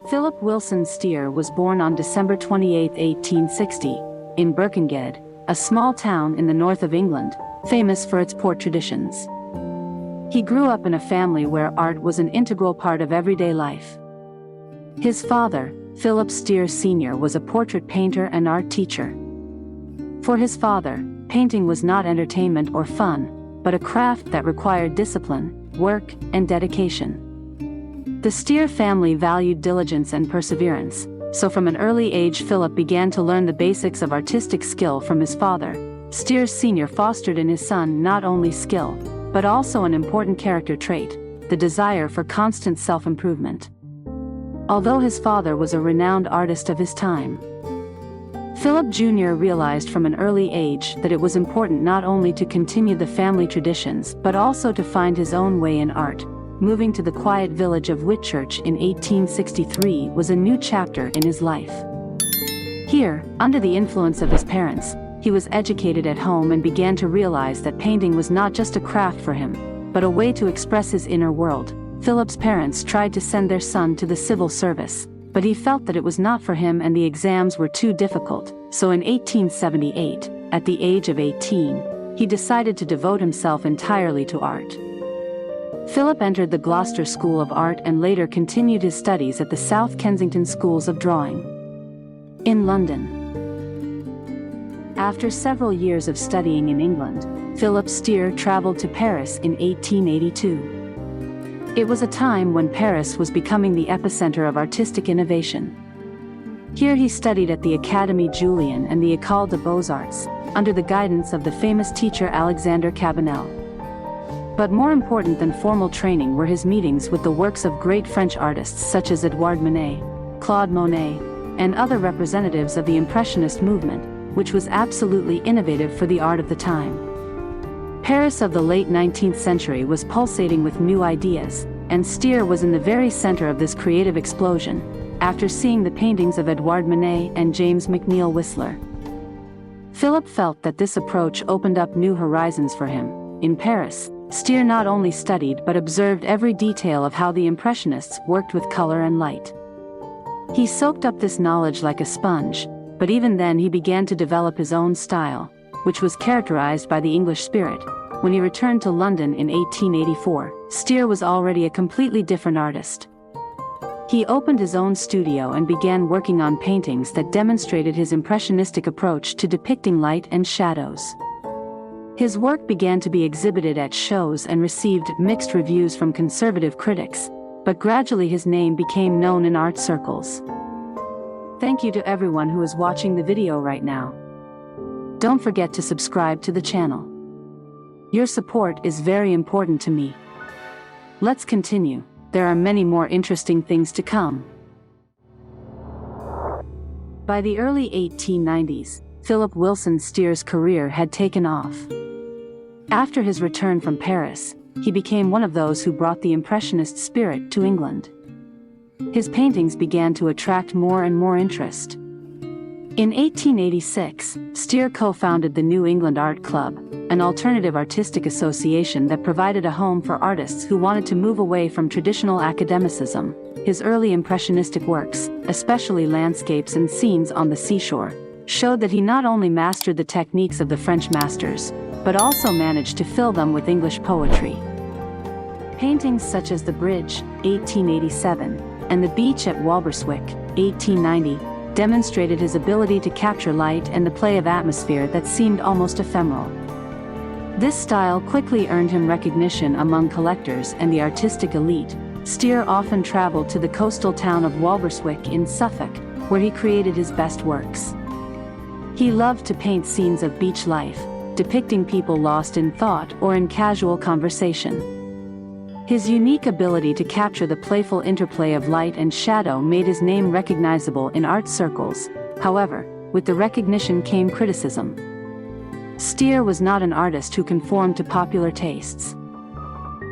Philip Wilson Steere was born on December 28, 1860, in Birkengead, a small town in the north of England, famous for its port traditions. He grew up in a family where art was an integral part of everyday life. His father, Philip Steere Sr., was a portrait painter and art teacher. For his father, painting was not entertainment or fun, but a craft that required discipline, work, and dedication. The Steere family valued diligence and perseverance, so from an early age Philip began to learn the basics of artistic skill from his father. Steere Sr. fostered in his son not only skill, but also an important character trait, the desire for constant self-improvement. Although his father was a renowned artist of his time, Philip Jr. realized from an early age that it was important not only to continue the family traditions but also to find his own way in art. Moving to the quiet village of Whitchurch in 1863 was a new chapter in his life. Here, under the influence of his parents, he was educated at home and began to realize that painting was not just a craft for him, but a way to express his inner world. Philip's parents tried to send their son to the civil service, but he felt that it was not for him and the exams were too difficult, so in 1878, at the age of 18, he decided to devote himself entirely to art. Philip entered the Gloucester School of Art and later continued his studies at the South Kensington Schools of Drawing in London. After several years of studying in England, Philip Steere traveled to Paris in 1882. It was a time when Paris was becoming the epicenter of artistic innovation. Here he studied at the Académie Julian and the École des Beaux-Arts, under the guidance of the famous teacher Alexandre Cabanel. But more important than formal training were his meetings with the works of great French artists such as Edouard Manet, Claude Monet, and other representatives of the Impressionist movement, which was absolutely innovative for the art of the time. Paris of the late 19th century was pulsating with new ideas, and Steere was in the very center of this creative explosion, after seeing the paintings of Edouard Manet and James McNeill Whistler. Philip felt that this approach opened up new horizons for him. In Paris, Steere not only studied but observed every detail of how the Impressionists worked with color and light. He soaked up this knowledge like a sponge, but even then he began to develop his own style, which was characterized by the English spirit. When he returned to London in 1884, Steere was already a completely different artist. He opened his own studio and began working on paintings that demonstrated his impressionistic approach to depicting light and shadows. His work began to be exhibited at shows and received mixed reviews from conservative critics, but gradually his name became known in art circles. Thank you to everyone who is watching the video right now. Don't forget to subscribe to the channel. Your support is very important to me. Let's continue. There are many more interesting things to come. By the early 1890s, Philip Wilson Steere's career had taken off. After his return from Paris, he became one of those who brought the Impressionist spirit to England. His paintings began to attract more and more interest. In 1886, Steere co-founded the New England Art Club, an alternative artistic association that provided a home for artists who wanted to move away from traditional academicism. His early impressionistic works, especially landscapes and scenes on the seashore, showed that he not only mastered the techniques of the French masters, but also managed to fill them with English poetry. Paintings such as The Bridge, 1887, and The Beach at Walberswick, 1890, demonstrated his ability to capture light and the play of atmosphere that seemed almost ephemeral. This style quickly earned him recognition among collectors and the artistic elite. Steere often traveled to the coastal town of Walberswick in Suffolk, where he created his best works. He loved to paint scenes of beach life, depicting people lost in thought or in casual conversation. His unique ability to capture the playful interplay of light and shadow made his name recognizable in art circles. However, with the recognition came criticism. Steere was not an artist who conformed to popular tastes.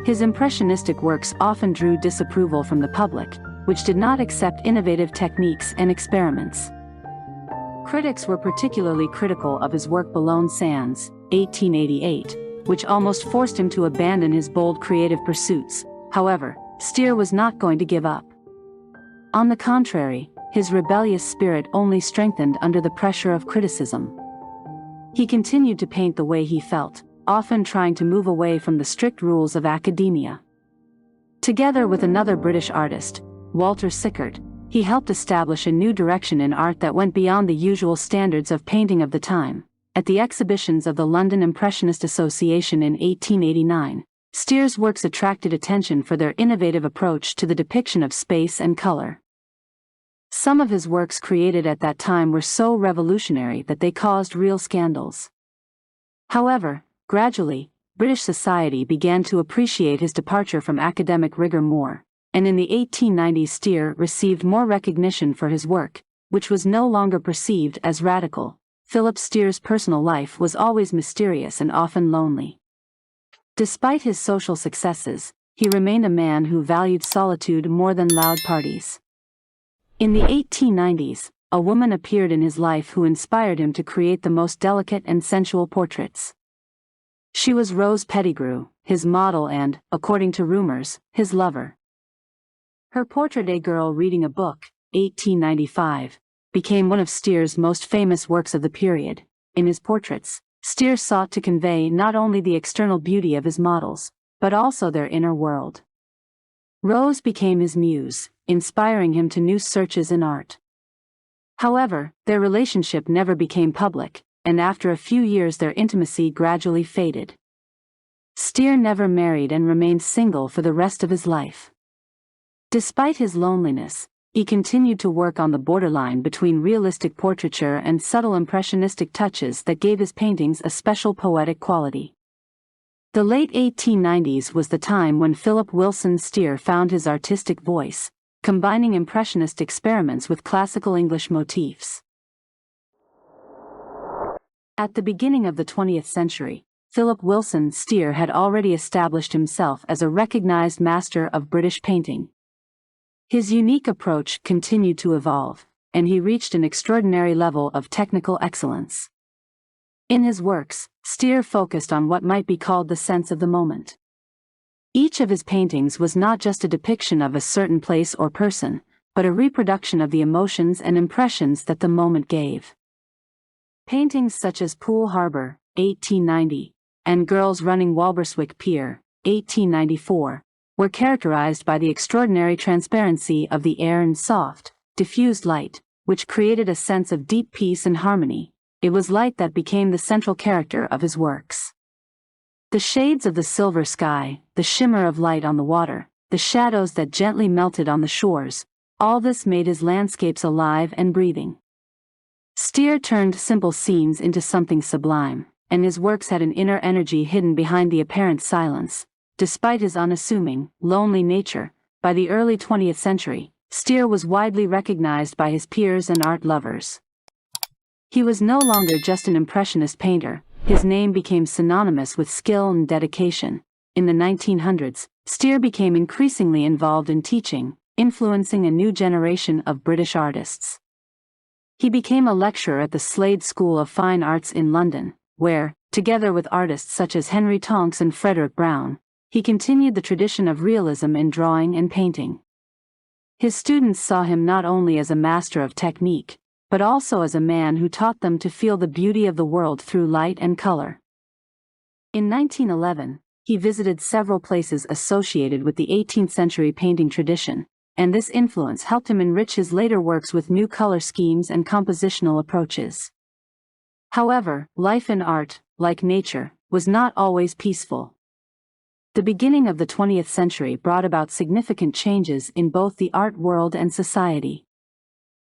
His impressionistic works often drew disapproval from the public, which did not accept innovative techniques and experiments. Critics were particularly critical of his work Boulogne Sands, 1888, which almost forced him to abandon his bold creative pursuits. However, Steere was not going to give up. On the contrary, his rebellious spirit only strengthened under the pressure of criticism. He continued to paint the way he felt, often trying to move away from the strict rules of academia. Together with another British artist, Walter Sickert, he helped establish a new direction in art that went beyond the usual standards of painting of the time. At the exhibitions of the London Impressionist Association in 1889, Steere's works attracted attention for their innovative approach to the depiction of space and color. Some of his works created at that time were so revolutionary that they caused real scandals. However, gradually, British society began to appreciate his departure from academic rigor more, and in the 1890s Steere received more recognition for his work, which was no longer perceived as radical. Philip Steere's personal life was always mysterious and often lonely. Despite his social successes, he remained a man who valued solitude more than loud parties. In the 1890s, a woman appeared in his life who inspired him to create the most delicate and sensual portraits. She was Rose Pettigrew, his model and, according to rumors, his lover. Her portrait A Girl Reading a Book, 1895, became one of Steere's most famous works of the period. In his portraits, Steere sought to convey not only the external beauty of his models, but also their inner world. Rose became his muse, inspiring him to new searches in art. However, their relationship never became public, and after a few years their intimacy gradually faded. Steere never married and remained single for the rest of his life. Despite his loneliness, he continued to work on the borderline between realistic portraiture and subtle impressionistic touches that gave his paintings a special poetic quality. The late 1890s was the time when Philip Wilson Steere found his artistic voice, combining impressionist experiments with classical English motifs. At the beginning of the 20th century, Philip Wilson Steere had already established himself as a recognized master of British painting. His unique approach continued to evolve, and he reached an extraordinary level of technical excellence. In his works, Steere focused on what might be called the sense of the moment. Each of his paintings was not just a depiction of a certain place or person, but a reproduction of the emotions and impressions that the moment gave. Paintings such as Poole Harbor, 1890, and Girls Running Walberswick Pier, 1894, were characterized by the extraordinary transparency of the air and soft, diffused light, which created a sense of deep peace and harmony. It was light that became the central character of his works. The shades of the silver sky, the shimmer of light on the water, the shadows that gently melted on the shores, all this made his landscapes alive and breathing. Steere turned simple scenes into something sublime, and his works had an inner energy hidden behind the apparent silence. Despite his unassuming, lonely nature, by the early 20th century, Steere was widely recognized by his peers and art lovers. He was no longer just an impressionist painter, his name became synonymous with skill and dedication. In the 1900s, Steere became increasingly involved in teaching, influencing a new generation of British artists. He became a lecturer at the Slade School of Fine Arts in London, where, together with artists such as Henry Tonks and Frederick Brown, he continued the tradition of realism in drawing and painting. His students saw him not only as a master of technique, but also as a man who taught them to feel the beauty of the world through light and color. In 1911, he visited several places associated with the 18th century painting tradition, and this influence helped him enrich his later works with new color schemes and compositional approaches. However, life in art, like nature, was not always peaceful. The beginning of the 20th century brought about significant changes in both the art world and society.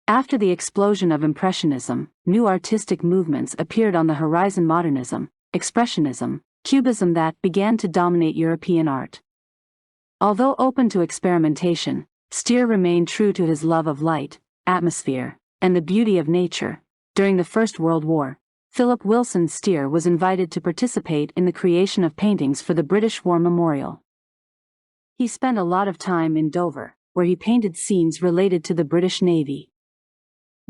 After the explosion of Impressionism, new artistic movements appeared on the horizon: modernism, expressionism, cubism that began to dominate European art. Although open to experimentation, Steere remained true to his love of light, atmosphere, and the beauty of nature. During the First World War, Philip Wilson Steere was invited to participate in the creation of paintings for the British War Memorial. He spent a lot of time in Dover, where he painted scenes related to the British Navy.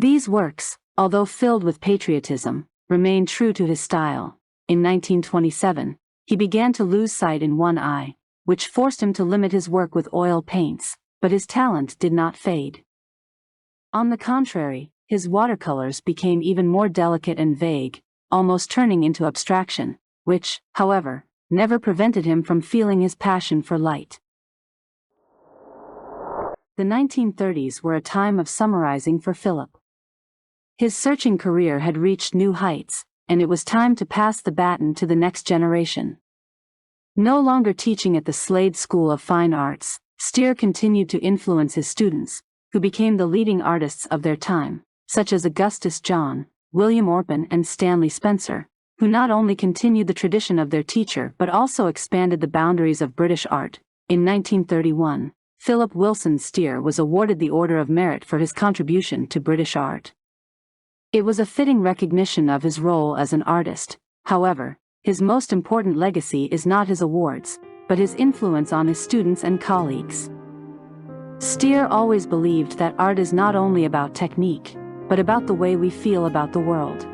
These works, although filled with patriotism, remained true to his style. In 1927, he began to lose sight in one eye, which forced him to limit his work with oil paints, but his talent did not fade. On the contrary, his watercolors became even more delicate and vague, almost turning into abstraction, which, however, never prevented him from feeling his passion for light. The 1930s were a time of summarizing for Philip. His searching career had reached new heights, and it was time to pass the baton to the next generation. No longer teaching at the Slade School of Fine Arts, Steere continued to influence his students, who became the leading artists of their time, such as Augustus John, William Orpin and Stanley Spencer, who not only continued the tradition of their teacher but also expanded the boundaries of British art. In 1931, Philip Wilson Steere was awarded the Order of Merit for his contribution to British art. It was a fitting recognition of his role as an artist. However, his most important legacy is not his awards, but his influence on his students and colleagues. Steere always believed that art is not only about technique, but about the way we feel about the world.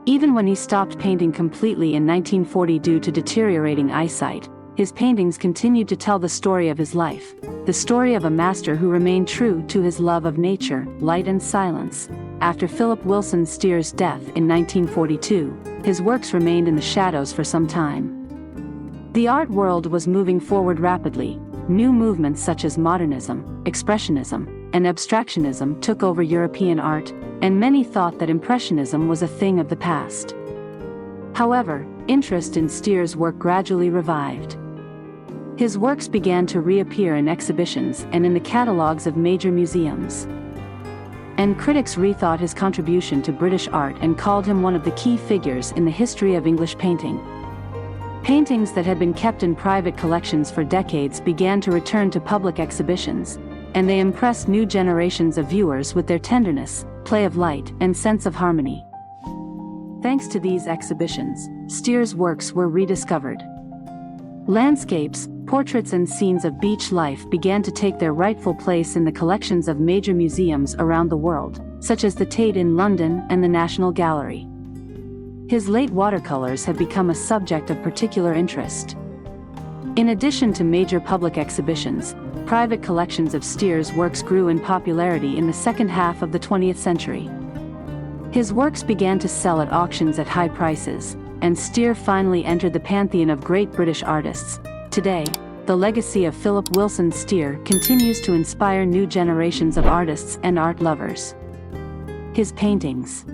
Even when he stopped painting completely in 1940 due to deteriorating eyesight, his paintings continued to tell the story of his life, the story of a master who remained true to his love of nature, light and silence. After Philip Wilson Steere's death in 1942, his works remained in the shadows for some time. The art world was moving forward rapidly. New movements such as modernism, expressionism, and abstractionism took over European art, and many thought that Impressionism was a thing of the past. However, interest in Steere's work gradually revived. His works began to reappear in exhibitions and in the catalogues of major museums. And critics rethought his contribution to British art and called him one of the key figures in the history of English painting. Paintings that had been kept in private collections for decades began to return to public exhibitions, and they impressed new generations of viewers with their tenderness, play of light, and sense of harmony. Thanks to these exhibitions, Steere's works were rediscovered. Landscapes, portraits and scenes of beach life began to take their rightful place in the collections of major museums around the world, such as the Tate in London and the National Gallery. His late watercolors have become a subject of particular interest. In addition to major public exhibitions, private collections of Steere's works grew in popularity in the second half of the 20th century. His works began to sell at auctions at high prices, and Steere finally entered the pantheon of great British artists. Today, the legacy of Philip Wilson Steere continues to inspire new generations of artists and art lovers. His paintings,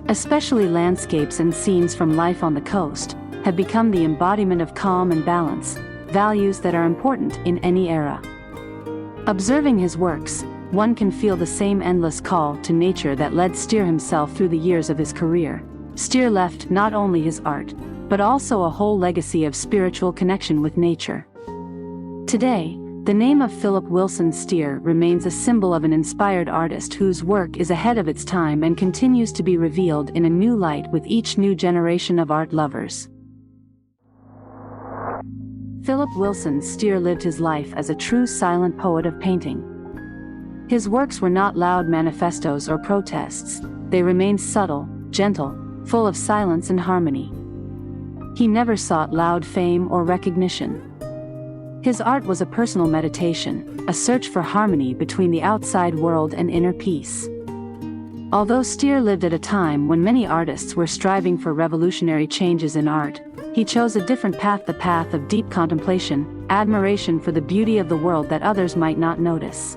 especially landscapes and scenes from life on the coast, have become the embodiment of calm and balance, values that are important in any era. Observing his works, one can feel the same endless call to nature that led Steere himself through the years of his career. Steere left not only his art, but also a whole legacy of spiritual connection with nature. Today, the name of Philip Wilson Steere remains a symbol of an inspired artist whose work is ahead of its time and continues to be revealed in a new light with each new generation of art lovers. Philip Wilson Steere lived his life as a true silent poet of painting. His works were not loud manifestos or protests, they remained subtle, gentle, full of silence and harmony. He never sought loud fame or recognition. His art was a personal meditation, a search for harmony between the outside world and inner peace. Although Steere lived at a time when many artists were striving for revolutionary changes in art, he chose a different path, the path of deep contemplation, admiration for the beauty of the world that others might not notice.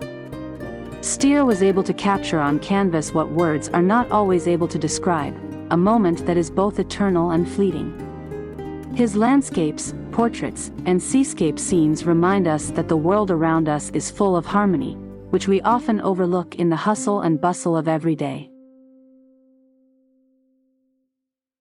Steere was able to capture on canvas what words are not always able to describe, a moment that is both eternal and fleeting. His landscapes, portraits, and seascape scenes remind us that the world around us is full of harmony, which we often overlook in the hustle and bustle of every day.